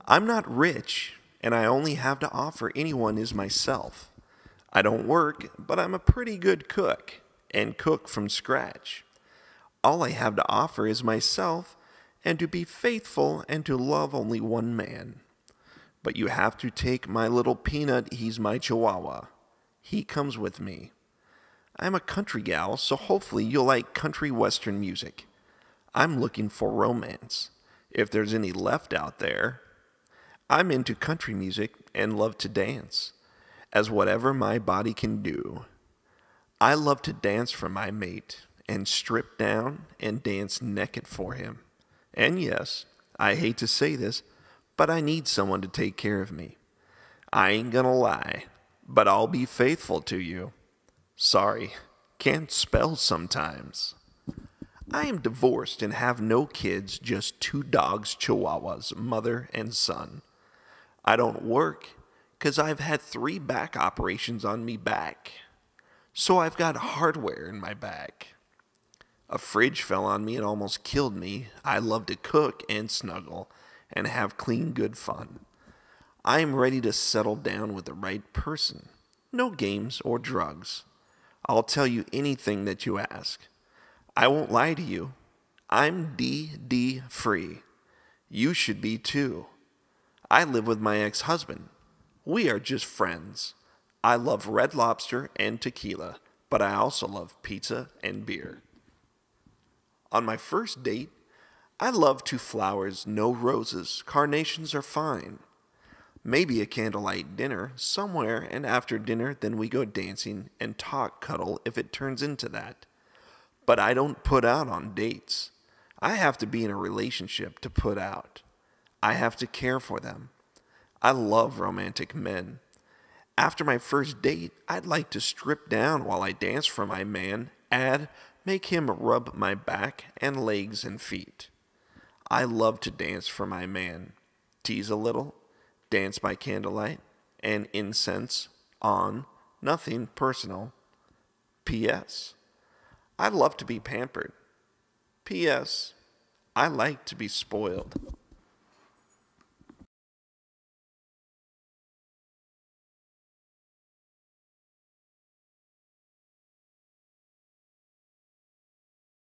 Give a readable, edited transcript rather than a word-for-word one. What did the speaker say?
I'm not rich, and I only have to offer anyone is myself. I don't work, but I'm a pretty good cook, and cook from scratch. All I have to offer is myself, and to be faithful and to love only one man. But you have to take my little peanut, he's my chihuahua. He comes with me. I'm a country gal, so hopefully you'll like country western music. I'm looking for romance, if there's any left out there. I'm into country music and love to dance, as whatever my body can do. I love to dance for my mate, and strip down and dance naked for him. And yes, I hate to say this, but I need someone to take care of me. I ain't gonna lie, but I'll be faithful to you. Sorry, can't spell sometimes. I am divorced and have no kids, just two dogs, chihuahuas, mother and son. I don't work, 'cause I've had 3 back operations on me back. So I've got hardware in my back. A fridge fell on me and almost killed me. I love to cook and snuggle and have clean, good fun. I am ready to settle down with the right person. No games or drugs. I'll tell you anything that you ask. I won't lie to you. I'm DD free. You should be too. I live with my ex-husband. We are just friends. I love Red Lobster and tequila, but I also love pizza and beer. On my first date, I love 2 flowers, no roses. Carnations are fine. Maybe a candlelight dinner somewhere, and after dinner, then we go dancing and talk cuddle if it turns into that. But I don't put out on dates. I have to be in a relationship to put out. I have to care for them. I love romantic men. After my first date, I'd like to strip down while I dance for my man, make him rub my back and legs and feet. I love to dance for my man, tease a little, dance by candlelight, and incense on, nothing personal. P.S. I love to be pampered. P.S. I like to be spoiled.